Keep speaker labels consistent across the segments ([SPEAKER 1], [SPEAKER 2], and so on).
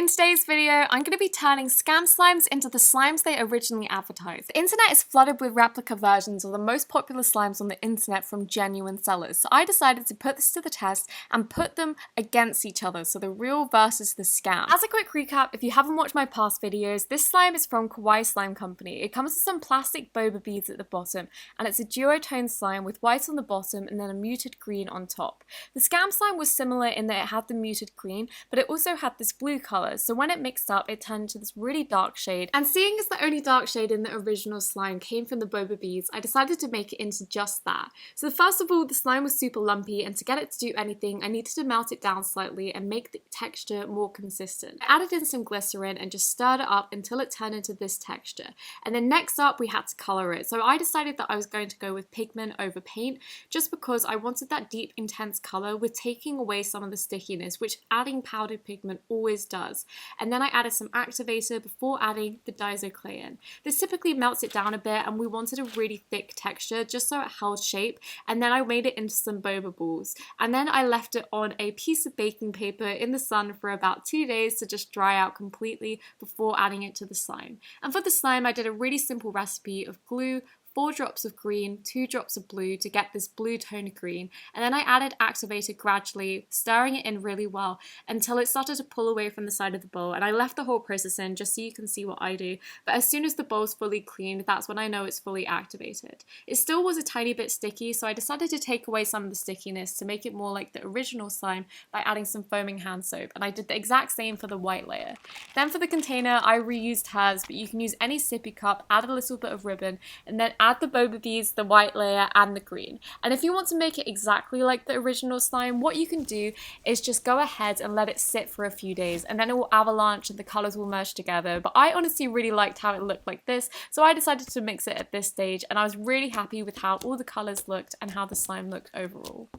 [SPEAKER 1] In today's video, I'm going to be turning scam slimes into the slimes they originally advertised. The internet is flooded with replica versions of the most popular slimes on the internet from genuine sellers, so I decided to put this to the test and put them against each other, so the real versus the scam. As a quick recap, if you haven't watched my past videos, this slime is from Kawaii Slime Company. It comes with some plastic boba beads at the bottom, and it's a duotone slime with white on the bottom and then a muted green on top. The scam slime was similar in that it had the muted green, but it also had this blue colour. So when it mixed up, it turned into this really dark shade. And seeing as the only dark shade in the original slime came from the boba beads, I decided to make it into just that. So first of all, the slime was super lumpy, and to get it to do anything, I needed to melt it down slightly and make the texture more consistent. I added in some glycerin and just stirred it up until it turned into this texture. And then next up, we had to colour it. So I decided that I was going to go with pigment over paint, just because I wanted that deep, intense colour with taking away some of the stickiness, which adding powdered pigment always does. And then I added some activator before adding the Disoclay in. This typically melts it down a bit, and we wanted a really thick texture just so it held shape. And then I made it into some boba balls. And then I left it on a piece of baking paper in the sun for about 2 days to just dry out completely before adding it to the slime. And for the slime, I did a really simple recipe of glue, 4 drops of green, 2 drops of blue to get this blue tone of green, and then I added activator gradually, stirring it in really well until it started to pull away from the side of the bowl, and I left the whole process in just so you can see what I do, but as soon as the bowl's fully cleaned, that's when I know it's fully activated. It still was a tiny bit sticky, so I decided to take away some of the stickiness to make it more like the original slime by adding some foaming hand soap, and I did the exact same for the white layer. Then for the container, I reused hers, but you can use any sippy cup, add a little bit of ribbon, and then add the boba beads, the white layer, and the green. And if you want to make it exactly like the original slime, what you can do is just go ahead and let it sit for a few days, and then it will avalanche and the colours will merge together. But I honestly really liked how it looked like this, so I decided to mix it at this stage, and I was really happy with how all the colours looked and how the slime looked overall.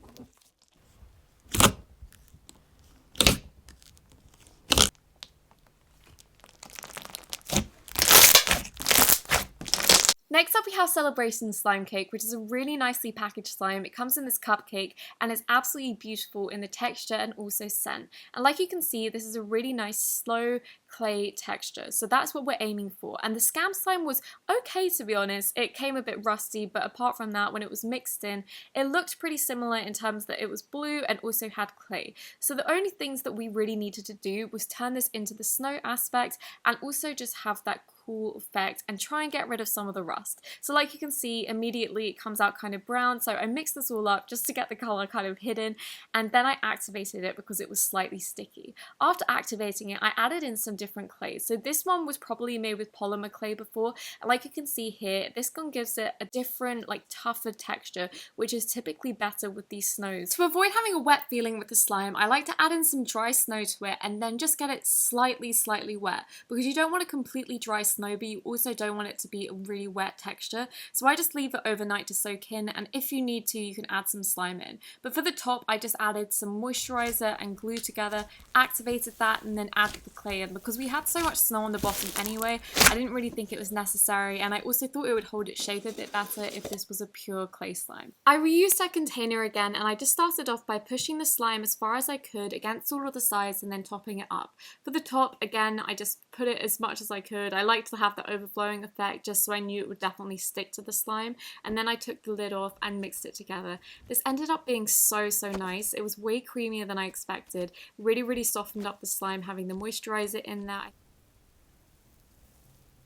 [SPEAKER 1] Next up we have Celebration Slime Cake, which is a really nicely packaged slime. It comes in this cupcake and is absolutely beautiful in the texture and also scent. And like you can see, this is a really nice slow clay texture, so that's what we're aiming for. And the scam slime was okay, to be honest. It came a bit rusty, but apart from that, when it was mixed in, it looked pretty similar in terms that it was blue and also had clay. So the only things that we really needed to do was turn this into the snow aspect and also just have that cool effect and try and get rid of some of the rust. So like you can see, immediately it comes out kind of brown, so I mixed this all up just to get the colour kind of hidden, and then I activated it because it was slightly sticky. After activating it, I added in some different clays. So this one was probably made with polymer clay before, and like you can see here, this one gives it a different, like tougher texture, which is typically better with these snows. To avoid having a wet feeling with the slime, I like to add in some dry snow to it and then just get it slightly wet, because you don't want to completely dry snow, but you also don't want it to be a really wet texture. So I just leave it overnight to soak in, and if you need to, you can add some slime in. But for the top, I just added some moisturizer and glue together, activated that, and then added the clay in. Because we had so much snow on the bottom anyway, I didn't really think it was necessary, and I also thought it would hold its shape a bit better if this was a pure clay slime. I reused that container again, and I just started off by pushing the slime as far as I could against all of the sides and then topping it up. For the top, again, I just put it as much as I could. I liked to have the overflowing effect just so I knew it would definitely stick to the slime, and then I took the lid off and mixed it together. This ended up being so nice. It was way creamier than I expected. Really softened up the slime having the moisturizer in there.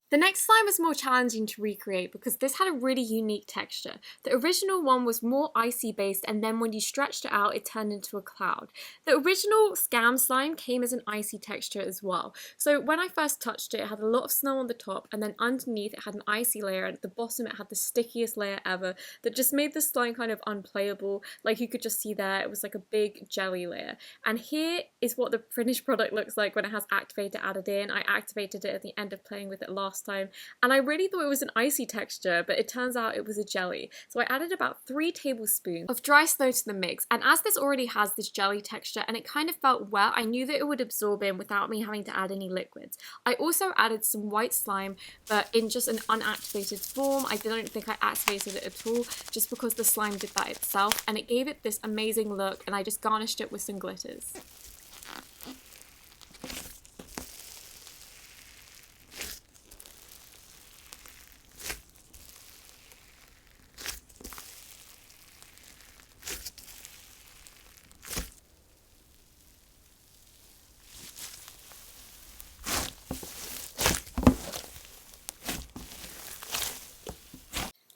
[SPEAKER 1] The next slime was more challenging to recreate because this had a really unique texture. The original one was more icy based, and then when you stretched it out, it turned into a cloud. The original scam slime came as an icy texture as well. So when I first touched it, it had a lot of snow on the top, and then underneath it had an icy layer, and at the bottom it had the stickiest layer ever that just made the slime kind of unplayable. Like you could just see there, it was like a big jelly layer. And here is what the finished product looks like when it has activator added in. I activated it at the end of playing with it last time, and I really thought it was an icy texture, but it turns out it was a jelly. So I added about 3 tablespoons of dry snow to the mix, and as this already has this jelly texture and it kind of felt wet, I knew that it would absorb in without me having to add any liquids. I also added some white slime, but in just an unactivated form. I don't think I activated it at all, just because the slime did that itself, and it gave it this amazing look, and I just garnished it with some glitters.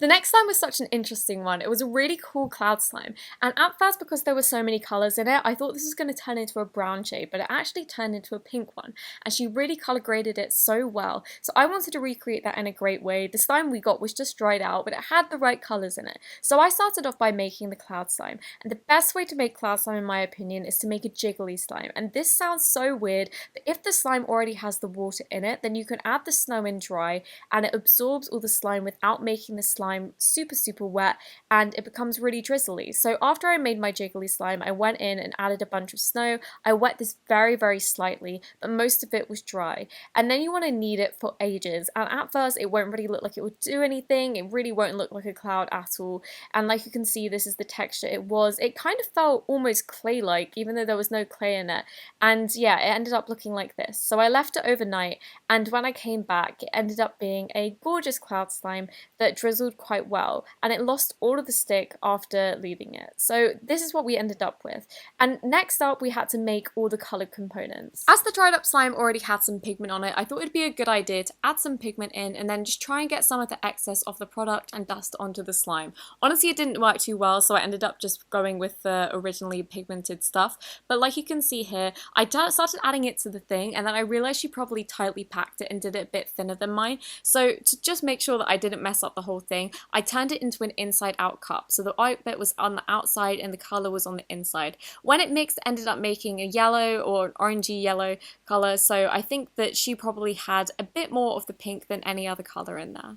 [SPEAKER 1] The next slime was such an interesting one. It was a really cool cloud slime, and at first, because there were so many colours in it, I thought this was going to turn into a brown shade, but it actually turned into a pink one, and she really colour graded it so well, so I wanted to recreate that in a great way. The slime we got was just dried out, but it had the right colours in it, so I started off by making the cloud slime, and the best way to make cloud slime, in my opinion, is to make a jiggly slime, and this sounds so weird, but if the slime already has the water in it, then you can add the snow in dry, and it absorbs all the slime without making the slime super wet, and it becomes really drizzly. So after I made my jiggly slime, I went in and added a bunch of snow. I wet this very slightly, but most of it was dry, and then you want to knead it for ages, and at first it won't really look like it would do anything. It really won't look like a cloud at all, and like you can see, this is the texture it kind of felt almost clay-like, even though there was no clay in it, and yeah, it ended up looking like this. So I left it overnight, and when I came back, it ended up being a gorgeous cloud slime that drizzled quite well, and it lost all of the stick after leaving it. So this is what we ended up with. And next up, we had to make all the coloured components. As the dried up slime already had some pigment on it, I thought it'd be a good idea to add some pigment in and then just try and get some of the excess of the product and dust onto the slime. Honestly, it didn't work too well, so I ended up just going with the originally pigmented stuff. But like you can see here, I started adding it to the thing, and then I realised she probably tightly packed it and did it a bit thinner than mine. So to just make sure that I didn't mess up the whole thing, I turned it into an inside out cup, so the white bit was on the outside and the colour was on the inside. When it mixed, it ended up making a yellow or an orangey yellow colour, so I think that she probably had a bit more of the pink than any other colour in there.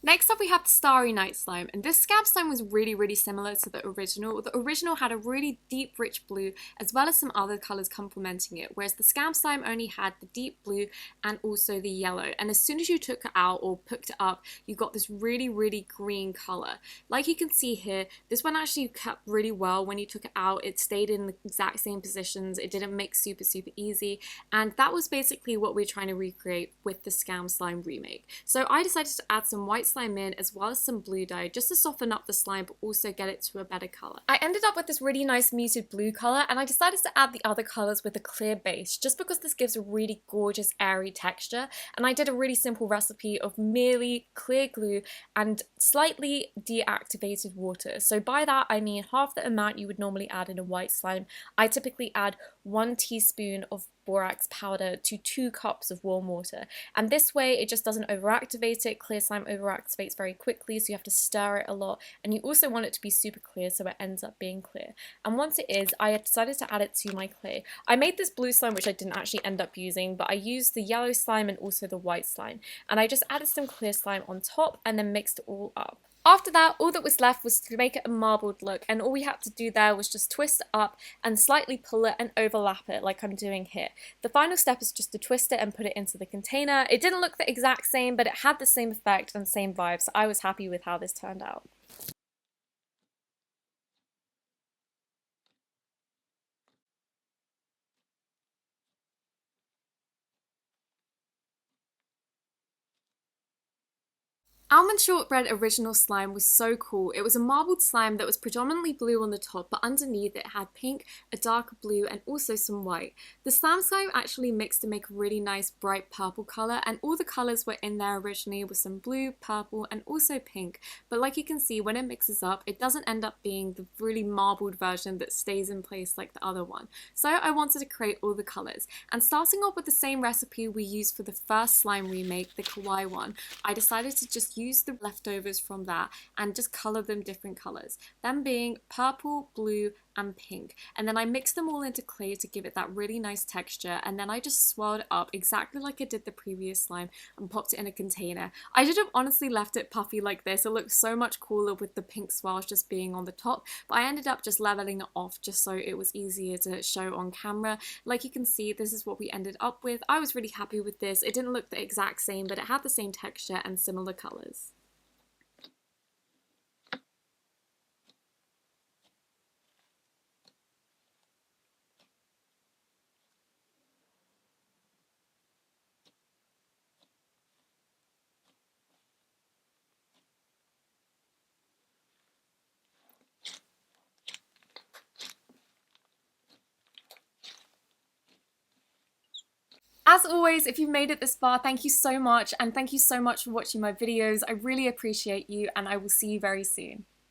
[SPEAKER 1] Next up, we have the Starry Night slime, and this scab slime was really similar to the original. The original had a really deep, rich blue, as well as some other colours complementing it, whereas the scab slime only had the deep blue and also the yellow. And as soon as you took it out or picked it up, you got this really green colour. Like you can see here, this one actually kept really well when you took it out. It stayed in the exact same positions. It didn't mix super easy, and that was basically what we're trying to recreate with the scam slime remake. So I decided to add some white slime in as well as some blue dye just to soften up the slime but also get it to a better colour. I ended up with this really nice muted blue colour, and I decided to add the other colours with a clear base just because this gives a really gorgeous airy texture, and I did a really simple recipe of merely clear glue and slightly deactivated water. So by that I mean half the amount you would normally add in a white slime. I typically add 1 teaspoon of borax powder to 2 cups of warm water, and this way it just doesn't overactivate it. Clear slime overactivates very quickly, so you have to stir it a lot, and you also want it to be super clear so it ends up being clear. And once it is, I decided to add it to my clay. I made this blue slime, which I didn't actually end up using, but I used the yellow slime and also the white slime, and I just added some clear slime on top and then mixed it all up. After that, all that was left was to make it a marbled look, and all we had to do there was just twist it up and slightly pull it and overlap it like I'm doing here. The final step is just to twist it and put it into the container. It didn't look the exact same, but it had the same effect and same vibe, so I was happy with how this turned out. Almond Shortbread Original Slime was so cool. It was a marbled slime that was predominantly blue on the top, but underneath it had pink, a darker blue, and also some white. The slime actually mixed to make a really nice bright purple colour, and all the colours were in there originally with some blue, purple, and also pink. But like you can see, when it mixes up, it doesn't end up being the really marbled version that stays in place like the other one. So I wanted to create all the colours. And starting off with the same recipe we used for the first slime remake, the kawaii one, I decided to just use the leftovers from that and just colour them different colours, them being purple, blue, and pink. And then I mixed them all into clay to give it that really nice texture, and then I just swirled it up exactly like I did the previous slime and popped it in a container. I should have honestly left it puffy like this. It looked so much cooler with the pink swirls just being on the top, but I ended up just leveling it off just so it was easier to show on camera. Like you can see, this is what we ended up with. I was really happy with this. It didn't look the exact same, but it had the same texture and similar colours. As always, if you've made it this far, thank you so much, and thank you so much for watching my videos. I really appreciate you, and I will see you very soon.